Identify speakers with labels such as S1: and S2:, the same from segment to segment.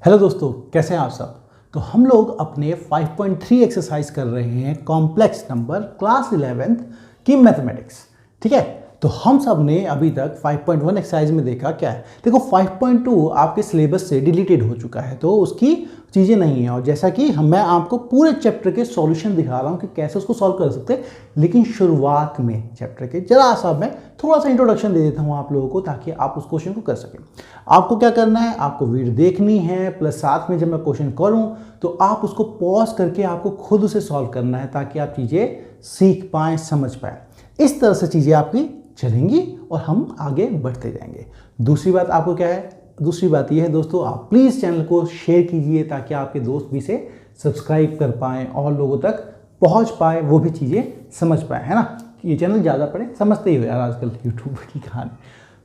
S1: Hello दोस्तों, कैसे हैं आप सब। तो हम लोग अपने 5.3 एक्सरसाइज कर रहे हैं कॉम्प्लेक्स नंबर क्लास 11th की मैथमेटिक्स। ठीक है, तो हम सब ने अभी तक 5.1 एक्सरसाइज में देखा क्या है। देखो 5.2 आपके सिलेबस से डिलीटेड हो चुका है, तो उसकी चीज़ें नहीं है। और जैसा कि मैं आपको पूरे चैप्टर के सॉल्यूशन दिखा रहा हूँ कि कैसे उसको सॉल्व कर सकते हैं, लेकिन शुरुआत में चैप्टर के जरा सा मैं थोड़ा सा इंट्रोडक्शन दे देता हूँ आप लोगों को, ताकि आप उस क्वेश्चन को कर सकें। आपको क्या करना है, आपको वीडियो देखनी है, प्लस साथ में जब मैं क्वेश्चन करूँ तो आप उसको पॉज करके आपको खुद उसे सॉल्व करना है, ताकि आप चीज़ें सीख पाएँ, समझ पाएँ। इस तरह से चीज़ें आपकी चलेंगी और हम आगे बढ़ते जाएंगे। दूसरी बात आपको क्या है, दूसरी बात ये है दोस्तों, आप प्लीज़ चैनल को शेयर कीजिए ताकि आपके दोस्त भी इसे सब्सक्राइब कर पाएँ और लोगों तक पहुंच पाए, वो भी चीज़ें समझ पाए, है ना। ये चैनल ज़्यादा पढ़े, समझते ही हो यार आजकल यूट्यूब की कहानी।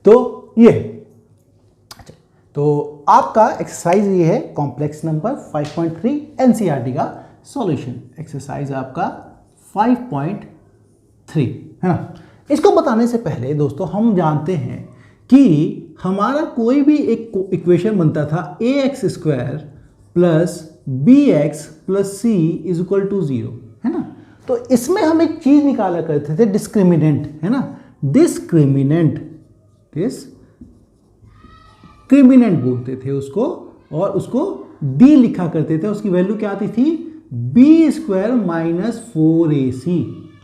S1: तो ये तो आपका एक्सरसाइज ये है कॉम्प्लेक्स नंबर 5.3 एनसीईआरटी का सॉल्यूशन। एक्सरसाइज आपका 5.3 है ना। इसको बताने से पहले दोस्तों हम जानते हैं कि हमारा कोई भी एक इक्वेशन बनता था ax² plus bx plus c is equal to 0, है ना। तो इसमें हम एक चीज निकाला करते थे, डिस्क्रिमिनेंट, है ना। डिस्क्रिमिनेंट बोलते थे उसको, और उसको d लिखा करते थे। उसकी वैल्यू क्या आती थी, b² माइनस 4ac,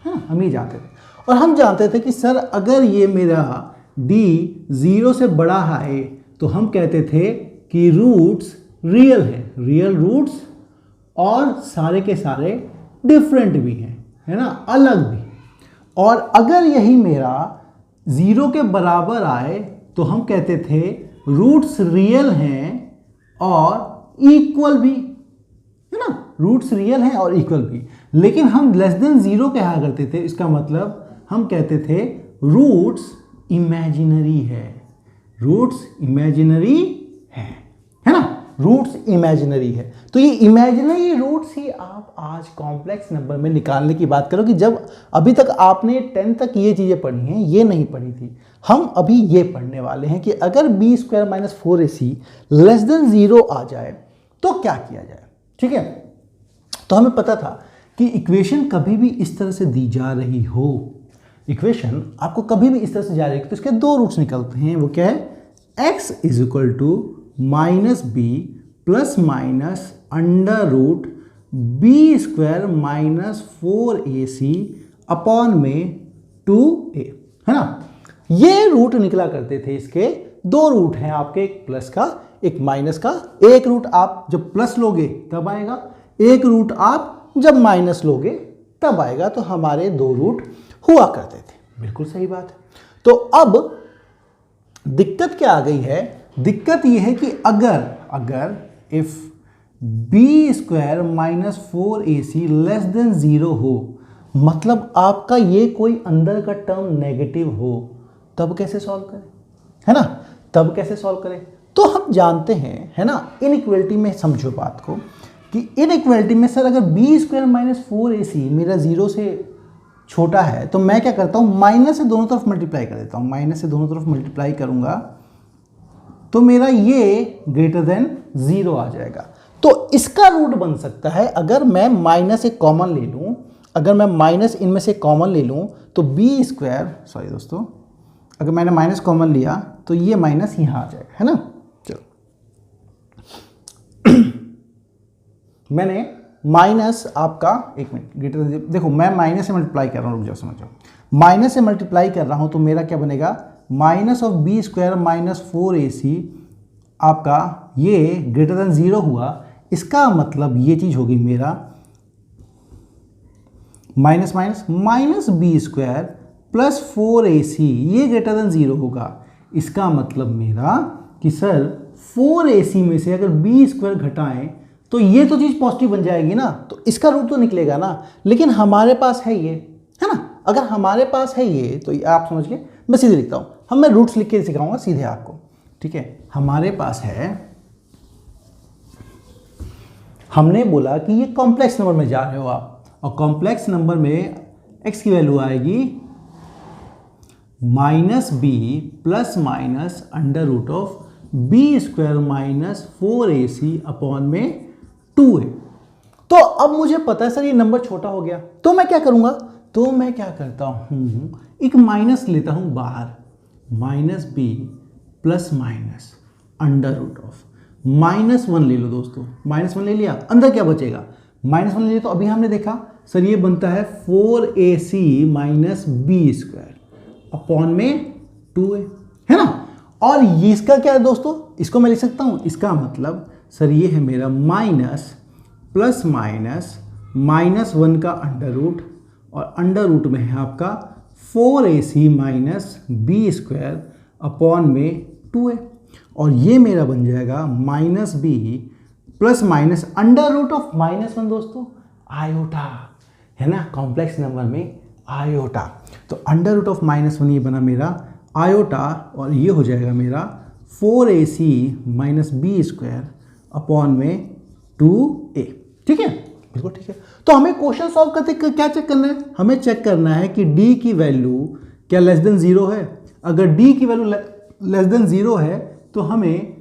S1: है ना। हम ये जानते थे। और हम जानते थे कि सर अगर ये मेरा d 0 से बड़ा है तो हम कहते थे कि रूट्स रियल है, रियल रूट्स, और सारे के सारे डिफरेंट भी हैं, है ना, अलग भी। और अगर यही मेरा 0 के बराबर आए तो हम कहते थे रूट्स रियल हैं और इक्वल भी, है ना। रूट्स रियल हैं और इक्वल भी। लेकिन हम लेस देन 0 कहा करते थे, इसका मतलब हम कहते थे रूट्स इमेजिनरी है, रूट्स इमेजिनरी है ना, रूट्स इमेजिनरी है। तो ये इमेजिनरी रूट्स ही आप आज कॉम्प्लेक्स नंबर में निकालने की बात करो, कि जब अभी तक आपने 10 तक ये चीज़ें पढ़ी हैं, ये नहीं पढ़ी थी। हम अभी ये पढ़ने वाले हैं कि अगर b² minus 4ac less than 0 आ जाए तो क्या किया जाए। ठीक है, तो हमें पता था कि इक्वेशन कभी भी इस तरह से दी जा रही हो, इक्वेशन आपको कभी भी इस तरह से जा रही है तो इसके दो रूट्स निकलते हैं। वो क्या है, x is equal to minus B plus minus under root b² minus 4ac upon में 2a, है ना। ये रूट निकला करते थे। इसके दो रूट हैं आपके, एक प्लस का एक माइनस का। एक रूट आप जब प्लस लोगे तब आएगा, एक रूट आप जब माइनस लोगे तब आएगा। तो हमारे दो रूट हुआ करते थे, बिल्कुल सही बात है। तो अब दिक्कत क्या आ गई है, दिक्कत यह है कि अगर if b² minus 4ac less than 0 हो, मतलब आपका ये कोई अंदर का टर्म नेगेटिव हो, तब कैसे सॉल्व करें, है ना। तब कैसे सॉल्व करें, तो हम जानते हैं, है ना, इनइक्वालिटी में समझो बात को, कि इनइक्वालिटी में सर अगर b² माइनस 4ac मेरा 0 से छोटा है तो मैं क्या करता हूँ, माइनस से दोनों तरफ मल्टीप्लाई कर देता हूँ। माइनस से दोनों तरफ मल्टीप्लाई करूंगा तो मेरा ये ग्रेटर देन 0 आ जाएगा। तो इसका रूट बन सकता है, अगर मैं माइनस एक कॉमन ले लूँ, अगर मैं माइनस इनमें से कॉमन ले लूँ तो b², सॉरी दोस्तों, अगर मैंने माइनस कॉमन लिया तो ये माइनस यहाँ आ जाएगा, है ना। चलो मैंने माइनस आपका, एक मिनट, ग्रेटर देन, देखो मैं माइनस से मल्टीप्लाई कर रहा हूँ, रुक जाओ समझो। माइनस से मल्टीप्लाई कर रहा हूँ तो मेरा क्या बनेगा, minus of b² minus 4ac आपका ये ग्रेटर देन 0 हुआ। इसका मतलब ये चीज़ होगी मेरा minus minus minus b² plus 4ac, ये ग्रेटर देन 0 होगा। इसका मतलब मेरा कि सर 4ac में से अगर b² घटाएं तो ये तो चीज़ पॉजिटिव बन जाएगी ना, तो इसका रूट तो निकलेगा ना। लेकिन हमारे पास है ये, है ना, अगर हमारे पास है ये तो ये आप समझ गए। मैं सीधे लिखता हूँ, मैं रूट्स लिख के सिखाऊंगा सीधे आपको। ठीक है, हमारे पास है, हमने बोला कि ये कॉम्प्लेक्स नंबर में जा रहे हो आप, और कॉम्प्लेक्स नंबर में x की वैल्यू आएगी minus b plus minus under root of B square minus 4ac upon में 2a। तो अब मुझे पता है सर ये नंबर छोटा हो गया, तो मैं क्या करूंगा, तो मैं क्या करता हूं, एक माइनस लेता हूं बाहर, minus B plus minus under root of -1 ले लो दोस्तों, -1 ले लिया, अंदर क्या बचेगा, -1 ले लिया। तो अभी हमने देखा सर ये बनता है 4ac minus B square upon में 2a, है ना। और ये इसका क्या है दोस्तों, इसको मैं लिख सकता हूं, इसका मतलब सर ये है मेरा माइनस प्लस माइनस -1 का अंडर रूट, और अंडर रूट में है आपका 4ac minus B square upon में 2a, और ये मेरा बन जाएगा minus B plus minus under root of -1 दोस्तों आयोटा, है ना, कॉम्प्लेक्स नंबर में आयोटा। तो अंडर रूट ऑफ -1 ये बना मेरा आयोटा, और ये हो जाएगा मेरा 4ac minus B square upon में 2a। ठीक है, बिल्कुल ठीक है। तो हमें क्वेश्चन सॉल्व करते क्या चेक करना है, हमें चेक करना है कि d की वैल्यू क्या लेस देन 0 है। अगर d की वैल्यू लेस देन 0 है तो हमें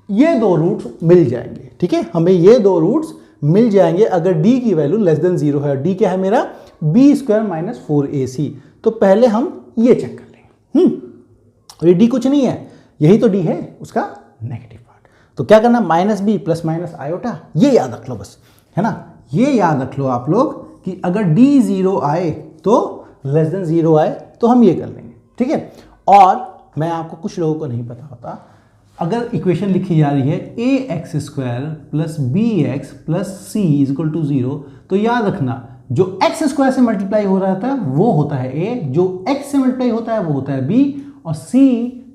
S1: ये दो रूट्स मिल जाएंगे। ठीक है, हमें ये दो रूट्स मिल जाएंगे अगर d की वैल्यू लेस देन 0 है। d क्या है मेरा बी स्क्वायर माइनस 4ac। तो पहले हम ये चेक कर लेंगे। ये d कुछ नहीं है, यही तो d है उसका नेगेटिव पार्ट। तो क्या करना, minus B plus minus iota, ये याद रख लो बस, है ना, ये याद रख लो आप लोग कि अगर d 0 आए तो लेस देन 0 आए तो हम ये कर लेंगे। ठीक है, और मैं आपको, कुछ लोगों को नहीं पता होता, अगर इक्वेशन लिखी जा रही है ax square plus B X plus C is equal to 0, तो याद रखना जो x स्क्वायर से मल्टीप्लाई हो रहा था वो होता है a, जो x से मल्टीप्लाई होता है वो होता है b, और c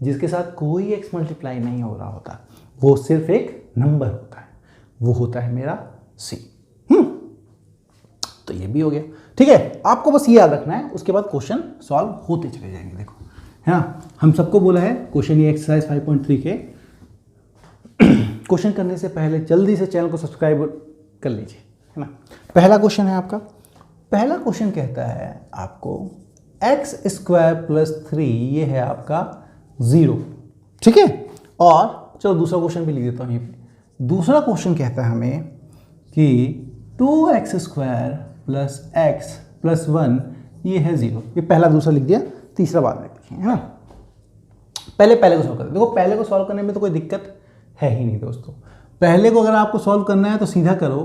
S1: जिसके साथ कोई x मल्टीप्लाई नहीं हो रहा होता वो सिर्फ एक नंबर होता है, वो होता है मेरा c। तो ये भी हो गया। ठीक है, आपको बस ये याद रखना है, उसके बाद क्वेश्चन सॉल्व होते चले जाएंगे। देखो, है ना, हम सबको बोला है क्वेश्चन ये एक्सरसाइज 5.3 के क्वेश्चन करने से पहले जल्दी से चैनल को सब्सक्राइब कर लीजिए, है ना। पहला क्वेश्चन है आपका, पहला क्वेश्चन कहता है आपको एक्स स्क्वायर प्लस 3 ये है आपका 0। ठीक है, और चलो दूसरा क्वेश्चन भी लिख देता हूँ। ये दूसरा क्वेश्चन कहता है हमें कि 2x square plus x plus 1 ये है 0। ये पहला दूसरा लिख दिया, तीसरा बाद में लिखें, है ना। पहले को सॉल्व करते, देखो पहले को सॉल्व करने में तो कोई दिक्कत है ही नहीं दोस्तों। पहले को अगर आपको सॉल्व करना है तो सीधा करो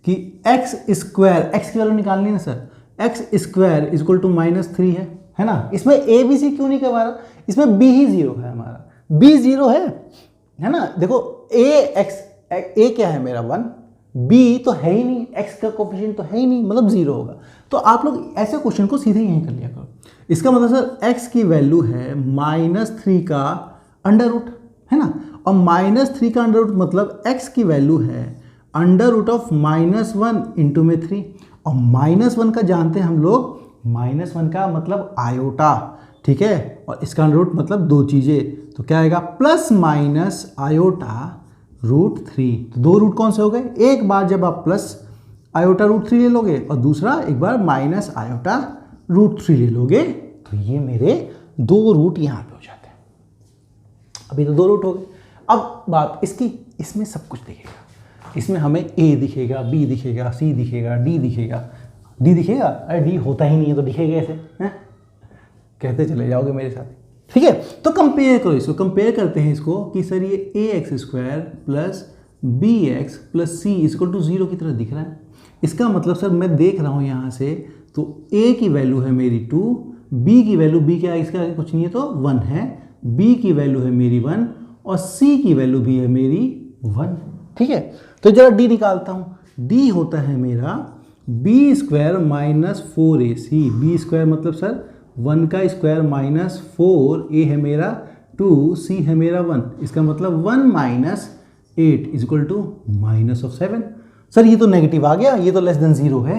S1: कि एक्स स्क्वायर, एक्स की वैल्यू निकालनी है ना sir, X square equal to -3 है ना। इसमें ए बी सी क्यों नहीं करवा रहा, इसमें बी ही 0 है हमारा, बी 0 है ना। देखो ए क्या है मेरा 1, बी तो है ही नहीं, एक्स का कोफिशिएंट तो है ही नहीं, मतलब 0 होगा। तो आप लोग ऐसे क्वेश्चन को सीधे यहीं कर लिया करो। इसका मतलब सर एक्स की वैल्यू है -3 का अंडर रूट, है ना, और -3 का अंडर रूट मतलब एक्स की वैल्यू है अंडर रूट ऑफ -1 इंटू में 3, और -1 का जानते हैं हम लोग, -1 का मतलब आयोटा। ठीक है, और इसका अंडर रूट मतलब दो चीज़ें, तो क्या आएगा प्लस माइनस आयोटा √3। तो दो रूट कौन से हो गए, एक बार जब आप प्लस आयोटा √3 ले लोगे और दूसरा एक बार माइनस आयोटा √3 ले लोगे, तो ये मेरे दो रूट यहाँ पे हो जाते हैं। अभी तो दो रूट हो गए। अब बात इसकी, इसमें सब कुछ दिखेगा, इसमें हमें a दिखेगा, b दिखेगा, c दिखेगा, d दिखेगा, d दिखेगा, अरे d होता ही नहीं है तो दिखेगा ऐसे, हैं, कहते चले जाओगे मेरे साथ। ठीक है, तो कंपेयर करो इसको, कंपेयर करते हैं इसको कि सर ये ax square plus B X plus C equal to 0 की तरह दिख रहा है। इसका मतलब सर मैं देख रहा हूँ यहाँ से, तो a की वैल्यू है मेरी 2, b की वैल्यू, b क्या है इसका कुछ नहीं है तो 1 है, b की वैल्यू है मेरी 1 और c की वैल्यू भी है मेरी 1। ठीक है, तो जरा d निकालता हूँ, d होता है मेरा B square minus 4ac, B square मतलब सर 1 का स्क्वायर माइनस 4, a है मेरा 2, c है मेरा 1, इसका मतलब 1 माइनस 8 इक्वल टू -7। सर ये तो नेगेटिव आ गया, ये तो लेस देन 0 है,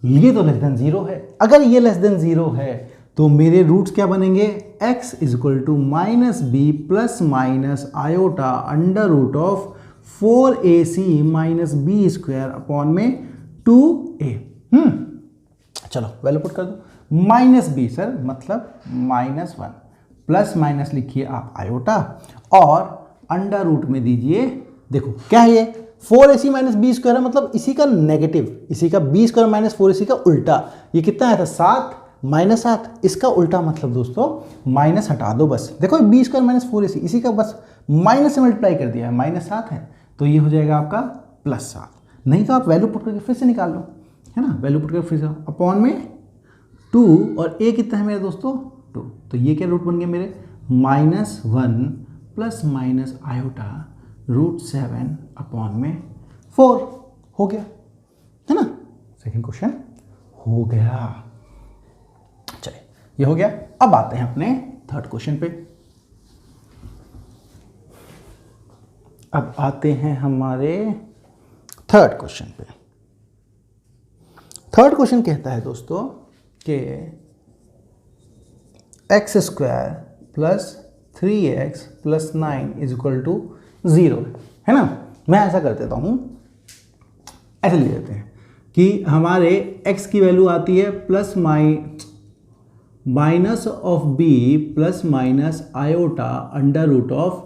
S1: ये तो लेस देन 0 है। अगर ये लेस देन 0 है तो मेरे रूट्स क्या बनेंगे, x equal to -b plus minus iota under root of 4ac minus B square upon में 2a। चलो वैल्यू पुट कर दो, -b सर मतलब -1 प्लस माइनस लिखिए आप आयोटा, और अंडर रूट में दीजिए। देखो क्या है ये 4ac माइनस बी स्क्वायर है, मतलब इसी का नेगेटिव, इसी का बी स्क्वायर माइनस 4ac का उल्टा। ये कितना आया था 7 माइनस 7, इसका उल्टा मतलब दोस्तों माइनस हटा दो बस। देखो बी स्क्वायर माइनस 4ac इसी का बस माइनस से मल्टीप्लाई कर दिया है, माइनस 7 है तो ये हो जाएगा आपका प्लस 7। नहीं तो आप वैल्यू पुट करके फिर से निकाल लो, है ना, वैल्यू पुट करके फिर से अपॉन में 2 और a कितना है मेरे दोस्तों 2, तो ये क्या रूट बन गया मेरे -1 प्लस माइनस आयोटा √7 अपॉन में 4 हो गया, है ना। सेकंड क्वेश्चन हो गया। चलिए ये हो गया। अब आते हैं अपने थर्ड क्वेश्चन पे। अब आते हैं हमारे थर्ड क्वेश्चन पे। थर्ड क्वेश्चन कहता है दोस्तों कि x² plus 3x plus 9 is equal to 0 है ना। मैं ऐसा कर देता हूँ, ऐसे लिख देते हैं कि हमारे x की वैल्यू आती है plus minus of b plus minus iota under root of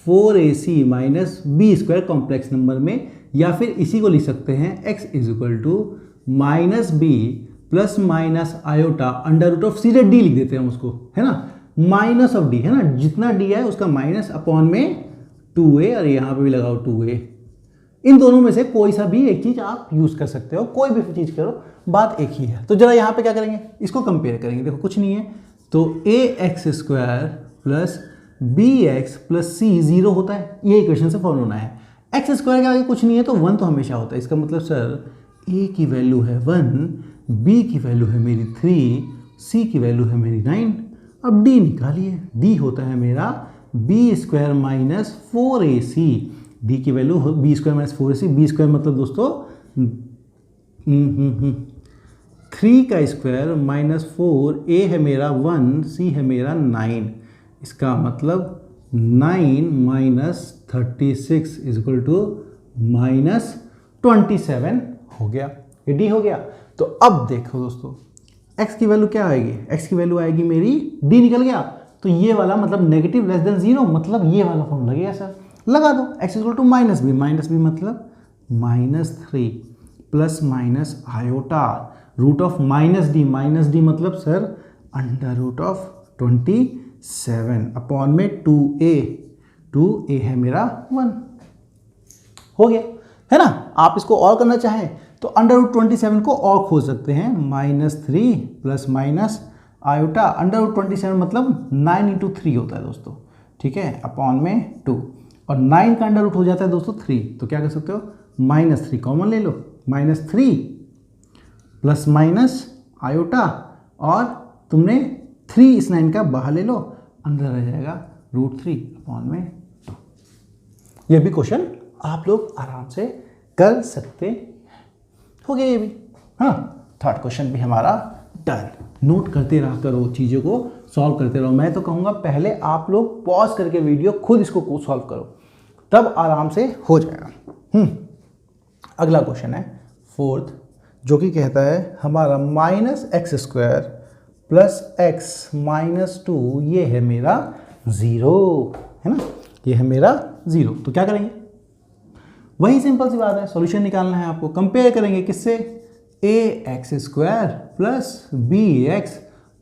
S1: 4ac minus B square complex number में, या फिर इसी को लिख सकते हैं x is equal to minus B plus minus iota under root of, सीधे d लिख देते हैं हम उसको, है ना, माइनस ऑफ d, है ना, जितना d है उसका माइनस अपॉन में 2a, और यहाँ पे भी लगाओ 2a। इन दोनों में से कोई सा भी एक चीज आप यूज कर सकते हो, कोई भी चीज करो, बात एक ही है। तो जरा यहाँ पे क्या करेंगे, इसको कंपेयर करेंगे। देखो कुछ नहीं है तो ax² plus bx plus c 0 होता है, ये इक्वेशन से फॉलो होना है। x² के आगे कुछ नहीं है तो 1 तो हमेशा होता है। इसका मतलब सर a की वैल्यू है 1, b की वैल्यू है मेरी 3, c की वैल्यू है मेरी 9। अब d निकालिए, d होता है मेरा b² माइनस 4ac, d की value b² minus 4ac, b² मतलब दोस्तों 3 का स्क्वायर माइनस 4, a है मेरा 1, c है मेरा 9, इसका मतलब 9 minus 36 is equal to minus 27 हो गया। ये d हो गया। तो अब देखो दोस्तों x की वैल्यू क्या आएगी, x की वैल्यू आएगी मेरी d निकल गया, तो ये वाला मतलब नेगेटिव लेस देन 0, मतलब ये वाला फॉर्म लगेगा सर, लगा दो। x equal to minus B मतलब -3 plus minus iota root of minus D मतलब sir under root of 27 upon में 2a है मेरा 1 हो गया, है ना। आप इसको और करना चाहें तो अंडर रूट 27 को और खोज सकते हैं, -3 plus minus iota under root 27 मतलब 9 इंटू 3 होता है दोस्तों, ठीक है, अपॉन में 2, और 9 का अंडर रूट हो जाता है दोस्तों 3, तो क्या कर सकते हो -3 कॉमन ले लो, -3 प्लस माइनस आयोटा, और तुमने 3 इस 9 का बाहर ले लो, अंदर रह जाएगा √3 अपॉन में 2। यह भी क्वेश्चन आप लोग आराम से कर सकते हो गए ये भी, हाँ। थर्ड क्वेश्चन भी हमारा डन। नोट करते रहा करो, चीज़ों को सॉल्व करते रहो। मैं तो कहूँगा पहले आप लोग पॉज करके वीडियो खुद इसको सॉल्व करो, तब आराम से हो जाएगा। अगला क्वेश्चन है फोर्थ, जो कि कहता है हमारा -x² प्लस x माइनस 2, ये है मेरा 0, है ना, ये है मेरा 0। तो क्या करेंगे, वही सिंपल सी बात है, सॉल्यूशन निकालना है आपको। कंपेयर करेंगे किससे, ax² plus bx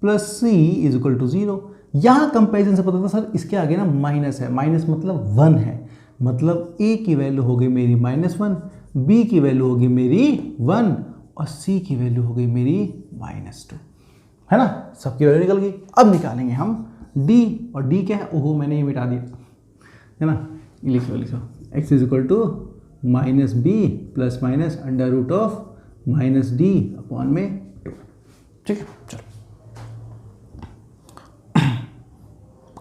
S1: plus c is equal to 0। यहाँ कंपेरिजन से पता था सर इसके आगे ना माइनस है, माइनस मतलब 1 है, मतलब a की वैल्यू हो गई मेरी -1, b की वैल्यू होगी मेरी 1, और c की वैल्यू हो गई मेरी -2, है ना। सबकी वैल्यू निकल गई। अब निकालेंगे हम d, और d क्या है, ओहो मैंने ये मिटा दिया, है ना, लिखो x is equal to -b plus minus under root of -d upon में 2, ठीक है। चलो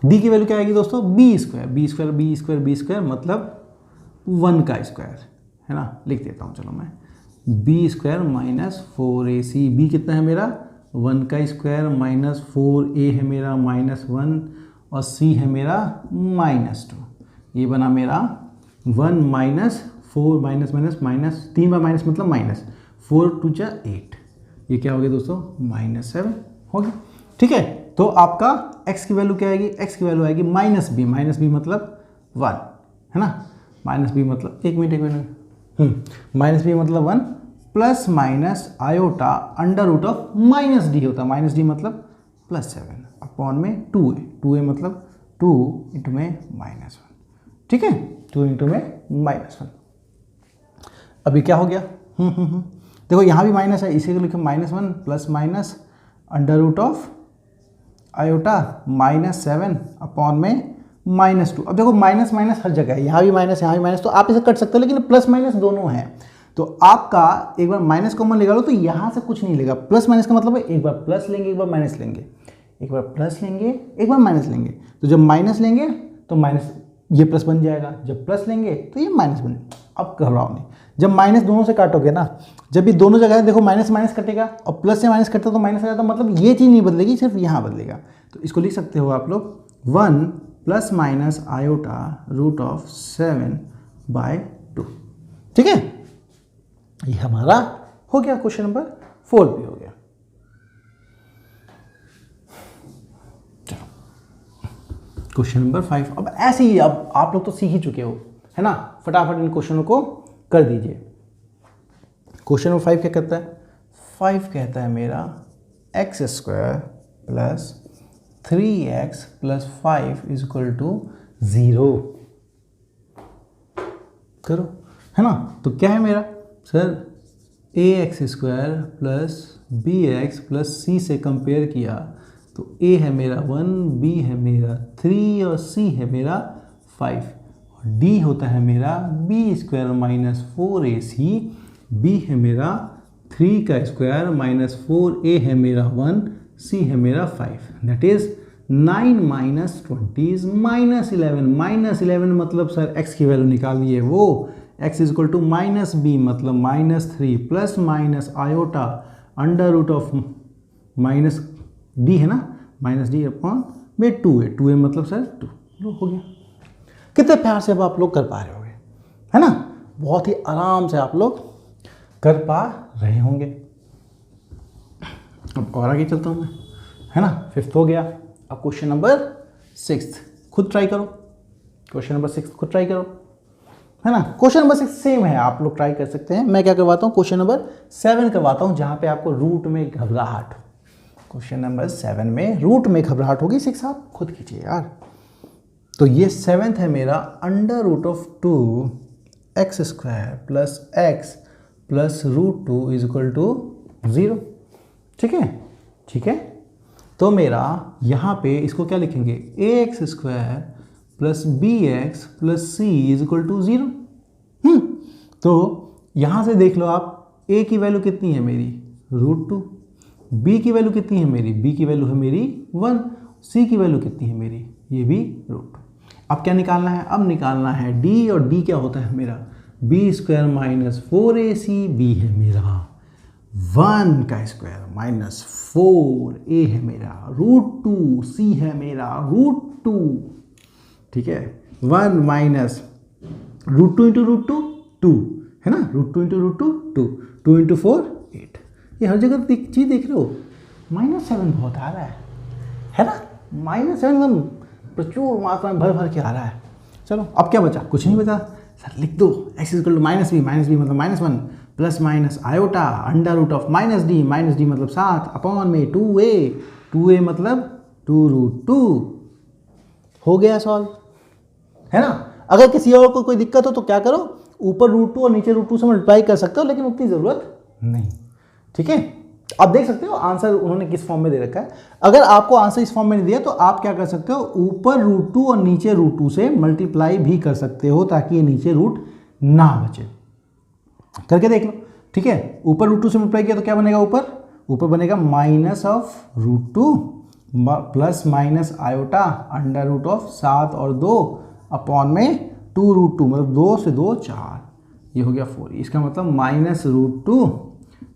S1: d की वैल्यू क्या आएगी दोस्तों, b² मतलब 1 का स्क्वायर, है ना, लिख देता हूँ चलो मैं, b² माइनस 4ac, b कितना है मेरा 1 का स्क्वायर माइनस 4a है मेरा -1, और c है मेरा -2, ये बना मेरा 1 माइनस 4 माइनस माइनस माइनस 3 बार माइनस मतलब माइनस 4 2 जा 8, ये क्या हो गया दोस्तों -7 हो गया, ठीक है। तो आपका x की वैल्यू क्या आएगी, x की वैल्यू आएगी -b मतलब 1, है ना। माइनस बी मतलब एक मिनट माइनस बी मतलब 1 plus minus iota under root of minus D होता है। माइनस डी मतलब +7 अपॉन में 2a मतलब 2 इंटू में -1, ठीक है, 2 इंटू में -1। अभी क्या हो गया, देखो यहाँ भी माइनस है, इसी को लिखे -1 plus minus under root of iota -7 upon में -2। अब देखो माइनस माइनस हर जगह है, यहाँ भी माइनस यहाँ भी माइनस, तो आप इसे कट सकते हो, लेकिन प्लस माइनस दोनों हैं। तो आपका एक बार माइनस कॉमन निकालो तो यहाँ से कुछ नहीं लेगा। प्लस माइनस का मतलब है एक बार प्लस लेंगे एक बार माइनस लेंगे, एक बार प्लस लेंगे एक बार माइनस लेंगे। तो जब माइनस लेंगे तो माइनस ये प्लस बन जाएगा, जब प्लस लेंगे तो ये माइनस बन जाएगा। अब घबराओ नहीं, जब माइनस दोनों से काटोगे ना, जब भी दोनों जगह देखो माइनस माइनस कटेगा और प्लस से माइनस कटता तो माइनस आ जाता, मतलब ये चीज़ नहीं बदलेगी, सिर्फ यहाँ बदलेगा। तो इसको लिख सकते हो आप लोग 1 plus minus iota root of 7/2, ठीक है। ये हमारा हो गया, क्वेश्चन नंबर 4 भी हो गया। Question number 5। अब ऐसे ही, अब आप लोग तो सीख ही चुके हो, है ना, फटाफट इन क्वेश्चनों को कर दीजिए। क्वेश्चन नंबर 5 क्या कहता है, 5 कहता है मेरा x² plus 3x plus 5 is equal to 0 करो, है ना। तो क्या है मेरा sir, ax² plus bx plus c से कंपेयर किया तो a है मेरा 1, b है मेरा 3 और c है मेरा 5, और d होता है मेरा b² माइनस 4ac, b है मेरा 3 का स्क्वायर माइनस 4a है मेरा 1, c है मेरा 5, दैट इज 9 माइनस 20 इज -11। -11 मतलब सर x की वैल्यू निकाल लिए, वो x is equal to -b मतलब -3 plus minus iota under root of minus d है ना, -d अपॉन में 2a मतलब सर 2 हो गया। कितने प्यार से अब आप लोग कर पा रहे होंगे, है ना, बहुत ही आराम से आप लोग कर पा रहे होंगे। अब और आगे चलता हूँ मैं, है ना, 5th हो गया। अब क्वेश्चन नंबर 6 खुद ट्राई करो, क्वेश्चन नंबर 6 खुद ट्राई करो, है ना। क्वेश्चन नंबर 6 सेम है, आप लोग ट्राई कर सकते हैं। मैं क्या करवाता हूँ, क्वेश्चन नंबर 7 करवाता हूँ, जहाँ पे आपको रूट में घबराहट हो। क्वेश्चन नंबर 7 में रूट में घबराहट होगी, 6 आप खुद कीजिए यार। तो ये 7th है मेरा under root of 2x² plus x plus √2 is equal to 0, ठीक है, ठीक है। तो मेरा यहाँ पे इसको क्या लिखेंगे, ax² plus bx plus c is equal to 0। तो यहाँ से देख लो आप, a की वैल्यू कितनी है मेरी √2, b की वैल्यू कितनी है मेरी, b की वैल्यू है मेरी 1, c की वैल्यू कितनी है मेरी, ये भी √2। अब क्या निकालना है, अब निकालना है d, और d क्या होता है मेरा b² माइनस 4ac, b है मेरा 1 का स्क्वायर माइनस 4a है मेरा √2, c है मेरा √2, ठीक है। 1 माइनस √2 इंटू √2 2, है ना, √2 इंटू √2 2, 2 इंटू 4 8। ये हर जगह चीज़ देख रहे हो, -7 बहुत आ रहा है ना, -7 एकदम प्रचुर मात्रा में भर भर के आ रहा है। चलो अब क्या बचा, कुछ नहीं बचा सर, लिख दो x इक्वल टू -b मतलब -1 plus minus iota under root of -d मतलब 7 अपॉन में 2a मतलब 2√2 हो गया सॉल्व, है ना। अगर किसी और को कोई दिक्कत हो तो क्या करो, ऊपर √2 और नीचे √2 से मल्टीप्लाई कर सकते हो, लेकिन उतनी ज़रूरत नहीं, ठीक है। आप देख सकते हो आंसर उन्होंने किस फॉर्म में दे रखा है। अगर आपको आंसर इस फॉर्म में नहीं दिया तो आप क्या कर सकते हो, ऊपर √2 और नीचे √2 से मल्टीप्लाई भी कर सकते हो, ताकि ये नीचे रूट ना बचे। करके देख लो, ठीक है। ऊपर √2 से मल्टीप्लाई किया तो क्या बनेगा, ऊपर बनेगा minus of √2 plus minus iota under root of 7 और 2 अपॉन में 2√2 मतलब 2 से 2 4, ये हो गया 4। इसका मतलब -√2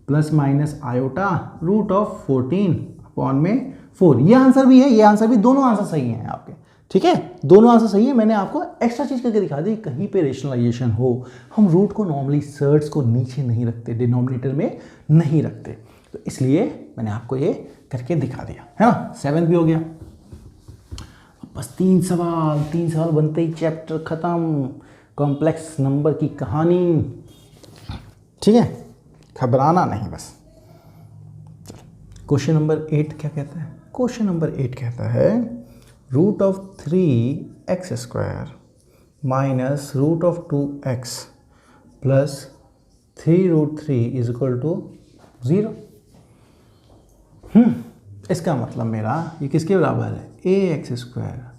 S1: plus minus iota root of 14 upon में 4। ये आंसर भी है, ये आंसर भी, दोनों आंसर सही हैं आपके, ठीक है, दोनों आंसर सही है। मैंने आपको एक्स्ट्रा चीज़ करके दिखा दी, कहीं पे रेशनलाइजेशन हो। हम रूट को नॉर्मली सर्ट्स को नीचे नहीं रखते, डिनोमिनेटर में नहीं रखते, तो इसलिए मैंने आपको ये करके दिखा दिया, है ना। 7 भी हो गया। बस 3 सवाल बनते ही चैप्टर ख़त्म, कॉम्प्लेक्स नंबर की कहानी। ठीक है, घबराना नहीं बस। क्वेश्चन नंबर 8 क्या कहता है? क्वेश्चन नंबर 8 कहता है √3x² माइनस √2x प्लस 3√3 = 0। इसका मतलब मेरा ये किसके बराबर है? ax²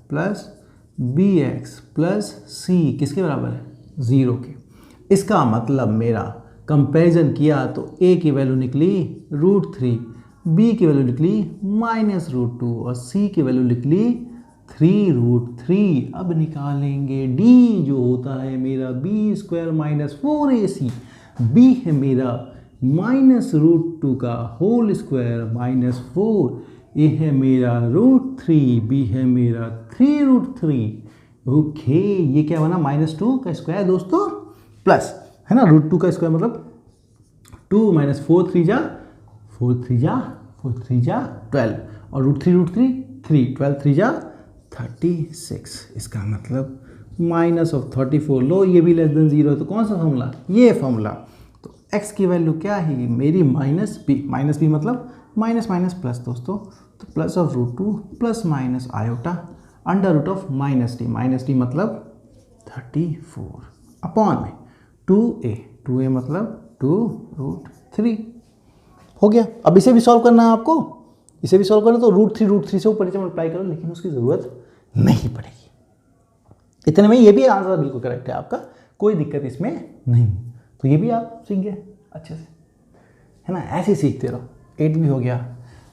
S1: plus bx plus c किसके बराबर है? 0 के। इसका मतलब मेरा कंपैरिजन किया तो a की वैल्यू निकली √3, b की वैल्यू निकली -√2 और c की वैल्यू निकली 3√3। अब निकालेंगे d जो होता है मेरा b² - 4ac। b है मेरा -√2 का होल स्क्वायर -4, a है मेरा √3, b है मेरा 3√3। ओके, ये क्या बना? -2 का स्क्वायर दोस्तों प्लस है ना √2 का स्क्वायर मतलब 2 - 4 3 जा 12 और √3 3 12 3 जा 36। इसका मतलब -34। लो ये भी लेस देन 0 है तो कौन सा फॉर्मूला? ये फॉर्मूला। तो x की वैल्यू क्या है मेरी? -b मतलब माइनस माइनस प्लस दोस्तों, तो plus of √2 plus minus iota under root of -d मतलब 34 अपॉन में 2a मतलब 2√3 हो गया। अब इसे भी सॉल्व करना है आपको, इसे भी सॉल्व करना तो √3 से ऊपर मल्टीप्लाई करो, लेकिन उसकी ज़रूरत नहीं पड़ेगी। इतने में ये भी आंसर बिल्कुल करेक्ट है आपका, कोई दिक्कत इसमें नहीं। तो ये भी आप सीख गए अच्छे से, है ना? ऐसे ही सीखते रहो। 8 भी हो गया,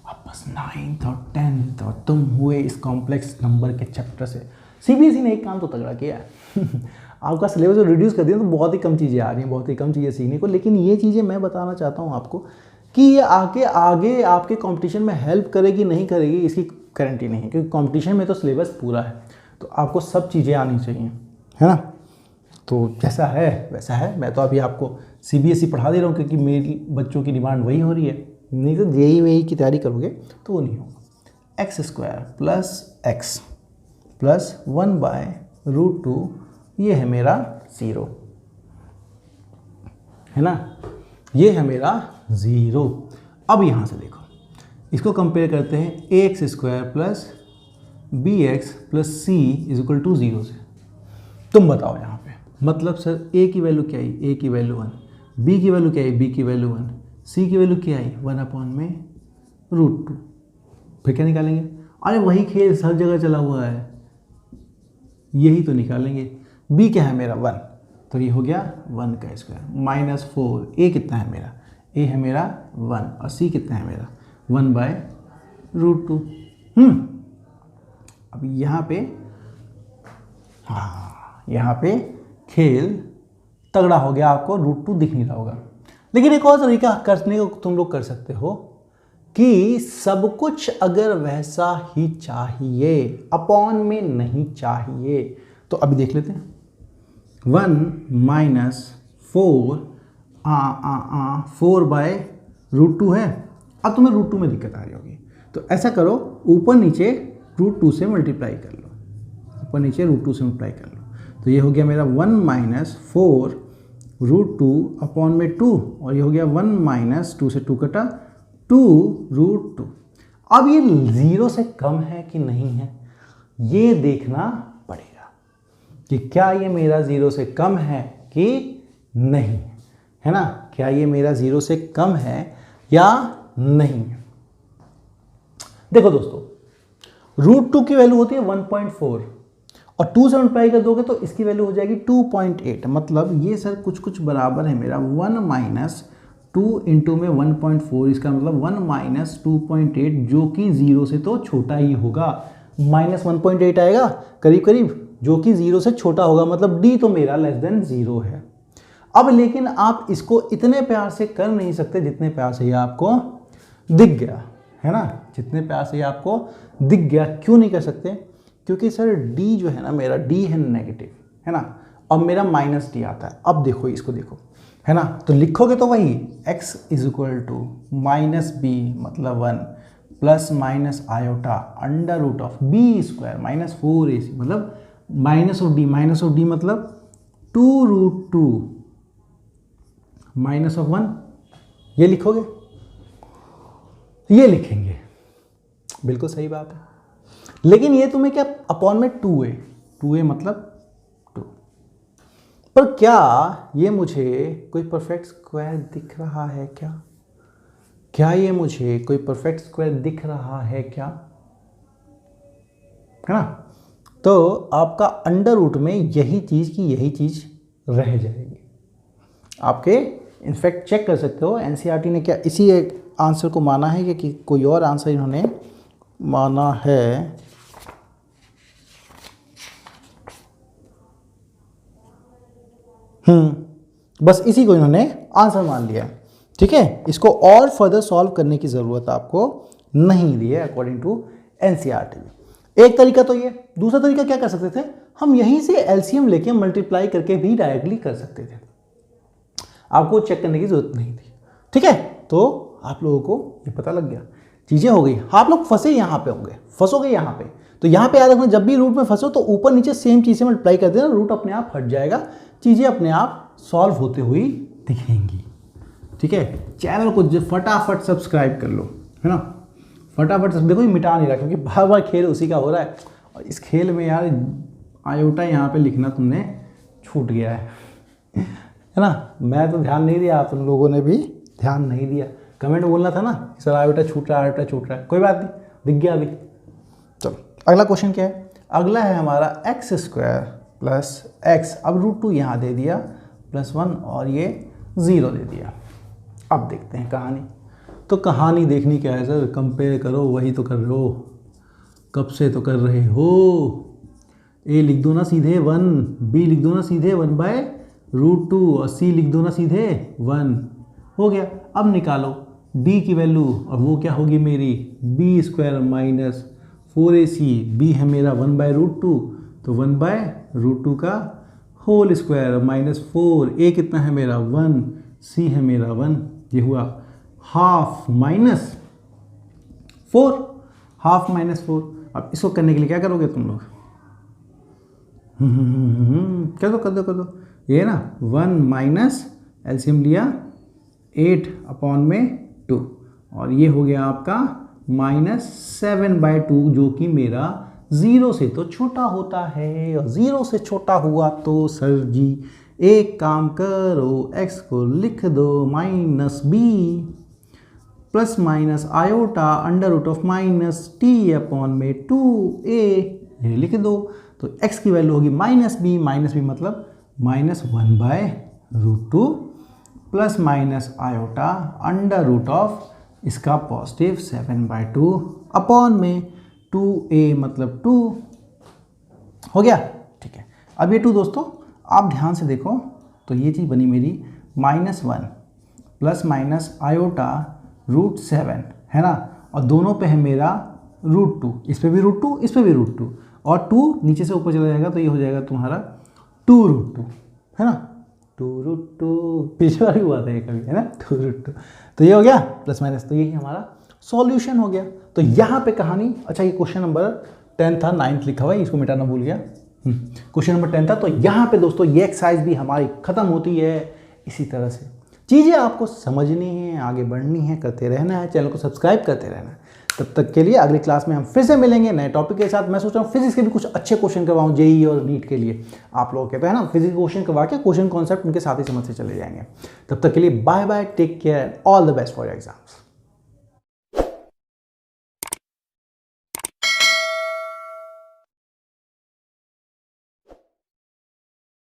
S1: अब बस 9th और 10th और तुम हुए इस कॉम्प्लेक्स नंबर के चैप्टर से। सीबीएसई ने एक काम तो तगड़ा किया है आपका सिलेबस रिड्यूस कर दिया तो बहुत ही कम चीज़ें आ रही हैं, बहुत ही कम चीज़ें सीखने को। लेकिन ये चीज़ें मैं बताना चाहता हूँ आपको कि ये आगे आपके कंपटीशन में हेल्प करेगी नहीं करेगी इसकी गारंटी नहीं है, क्योंकि कंपटीशन में तो सिलेबस पूरा है, तो आपको सब चीज़ें आनी चाहिए, है ना? तो जैसा है वैसा है। मैं तो अभी आपको सीबीएसई पढ़ा दे रहा हूँ क्योंकि मेरी बच्चों की डिमांड वही हो रही है, नहीं तो जेईई की तैयारी करोगे तो वो नहीं होगा। x² प्लस x प्लस 1/√2 ये है मेरा 0, है ना? ये है मेरा 0। अब यहाँ से देखो, इसको कंपेयर करते हैं ax² plus bx plus c = 0 से। तुम बताओ यहाँ पे, मतलब सर a की वैल्यू क्या आई? a की वैल्यू 1, b की वैल्यू क्या आई? b की वैल्यू 1, c की वैल्यू क्या आई? 1/√2। फिर क्या निकालेंगे? अरे वही खेल हर जगह चला हुआ है, यही तो निकालेंगे। b क्या है मेरा? 1, तो ये हो गया 1 का स्क्वायर -4। a कितना है मेरा? a है मेरा 1 और c कितना है मेरा? 1/√2। अब यहाँ पे यहाँ पे खेल तगड़ा हो गया, आपको √2 दिख नहीं रहा होगा। लेकिन एक और तरीका करने को तुम लोग कर सकते हो कि सब कुछ अगर वैसा ही चाहिए, अपॉन में नहीं चाहिए, तो अभी देख लेते हैं। 1 - 4/√2 है। अब तुम्हें √2 में दिक्कत आ रही होगी, तो ऐसा करो, ऊपर नीचे √2 से मल्टीप्लाई कर लो, ऊपर नीचे √2 से मल्टीप्लाई कर लो। तो ये हो गया मेरा 1 - 4√2 अपॉन में 2, और ये हो गया 1 - 2 से 2 कटा 2√2। अब ये 0 से कम है कि नहीं है, ये देखना पड़ेगा कि क्या ये मेरा 0 से कम है कि नहीं, है ना? क्या ये मेरा 0 से कम है या नहीं? देखो दोस्तों, √2 की वैल्यू होती है 1.4 और 2 से मल्टीप्लाई कर दोगे तो इसकी वैल्यू हो जाएगी 2.8। मतलब ये सर कुछ बराबर है मेरा 1 - 2 इंटू में 1.4, इसका मतलब 1 - 2.8 जो कि 0 से तो छोटा ही होगा। -1.8 आएगा करीब करीब, जो कि 0 से छोटा होगा, मतलब d तो मेरा लेस देन 0 है। अब लेकिन आप इसको इतने प्यार से कर नहीं सकते जितने प्यार से ये आपको दिख गया, है ना? जितने प्यार से ये आपको दिख गया। क्यों नहीं कर सकते? क्योंकि सर d जो है ना मेरा, d है नेगेटिव, है ना? अब मेरा -d आता है। अब देखो इसको देखो, है ना? तो लिखोगे तो वही x = -b मतलब 1 plus minus iota under root of B square minus 4ac, मतलब माइनस ऑफ डी मतलब 2√2 माइनस ऑफ 1, ये लिखोगे, ये लिखेंगे, बिल्कुल सही बात है। लेकिन ये तुम्हें क्या अपॉन में 2a मतलब 2, पर क्या ये मुझे कोई परफेक्ट स्क्वायर दिख रहा है क्या ये मुझे कोई परफेक्ट स्क्वायर दिख रहा है क्या, है ना? तो आपका अंडर रूट में यही चीज़ की यही चीज़ रह जाएगी। आपके इनफैक्ट चेक कर सकते हो एनसीईआरटी ने क्या इसी एक आंसर को माना है कि कोई और आंसर इन्होंने माना है। बस इसी को इन्होंने आंसर मान लिया, ठीक है। इसको और फर्दर सॉल्व करने की ज़रूरत आपको नहीं दी है अकॉर्डिंग टू एनसीईआरटी। एक तरीका तो ये, दूसरा तरीका क्या कर सकते थे, हम यहीं से एलसीएम लेके मल्टीप्लाई करके भी डायरेक्टली कर सकते थे, आपको चेक करने की जरूरत नहीं थी, ठीक है। तो आप लोगों को ये पता लग गया, चीज़ें हो गई। आप लोग फंसे यहाँ पे होंगे, फंसोगे यहाँ पे, तो यहाँ पे याद रखना जब भी रूट में फंसो तो ऊपर नीचे सेम चीज़ से मल्टीप्लाई कर देना, रूट अपने आप हट जाएगा, चीज़ें अपने आप सॉल्व होते हुई दिखेंगी, ठीक है। चैनल को फटाफट सब्सक्राइब कर लो, है ना, फटाफट। देखो ये मिटा नहीं रहा क्योंकि बार बार खेल उसी का हो रहा है, और इस खेल में यार आयोटा यहाँ पे लिखना तुमने छूट गया है ना। मैं तो ध्यान नहीं दिया, आप लोगों ने भी ध्यान नहीं दिया। कमेंट बोलना था ना सर आयोटा छूट रहा है, कोई बात नहीं, दिख गया अभी। चलो अगला क्वेश्चन क्या है, अगला है हमारा एक्स स्क्वायर प्लस एक्स, अब √2 यहाँ दे दिया +1 और ये 0 दे दिया। अब देखते हैं कहानी। तो कहानी देखनी क्या है सर, कंपेयर करो, वही तो कर रहे हो, कब से तो कर रहे हो। ए लिख दो ना सीधे 1, बी लिख दो ना सीधे 1/√2 और सी लिख दो ना सीधे 1, हो गया। अब निकालो डी की वैल्यू, और वो क्या होगी मेरी b² माइनस 4ac, b है मेरा 1/√2, तो 1/√2 का होल स्क्वायर माइनस 4, a कितना है मेरा 1, c है मेरा 1, ये हुआ हाफ माइनस 4। अब इसको करने के लिए क्या करोगे तुम लोग, कर दो ये ना 1 माइनस एलसीएम लिया 8/2, और ये हो गया आपका -7/2, जो कि मेरा 0 से तो छोटा होता है, और 0 से छोटा हुआ तो सर जी एक काम करो, x को लिख दो -b plus minus iota √-t/2a, ये लिख दो। तो x की वैल्यू होगी -b मतलब -1/√2 प्लस माइनस आयोटा √ इसका पॉजिटिव 7/2 अपॉन में 2a मतलब 2, हो गया, ठीक है। अब ये 2 दोस्तों आप ध्यान से देखो, तो ये चीज़ बनी मेरी -1 प्लस माइनस आयोटा √7, है ना, और दोनों पे है मेरा √2, इस पे भी √2, इस पे भी √2, और 2 नीचे से ऊपर चला जाएगा तो ये हो जाएगा तुम्हारा 2√2, है ना, 2√2, पिछली बार भी हुआ था ये कभी, है ना, 2√2। तो ये हो गया प्लस माइनस, तो यही हमारा सॉल्यूशन हो गया। तो यहाँ पे कहानी, अच्छा ये क्वेश्चन नंबर 10 था, 9th लिखा हुआ है, इसको मिटाना भूल गया, क्वेश्चन नंबर 10 था। तो यहाँ पे दोस्तों ये एक्सरसाइज भी हमारी खत्म होती है। इसी तरह से चीज़ें आपको समझनी है, आगे बढ़नी है, करते रहना है, चैनल को सब्सक्राइब करते रहना है। तब तक के लिए अगली क्लास में हम फिर से मिलेंगे नए टॉपिक के साथ। मैं सोच रहा हूँ फिजिक्स के भी कुछ अच्छे क्वेश्चन करवाऊँ, जेईई और नीट के लिए आप लोगों के, तो है ना, फिजिक्स क्वेश्चन करवा के क्वेश्चन कॉन्सेप्ट उनके साथ ही समझ से चले जाएंगे। तब तक के लिए bye bye, take care, all the best for your exams.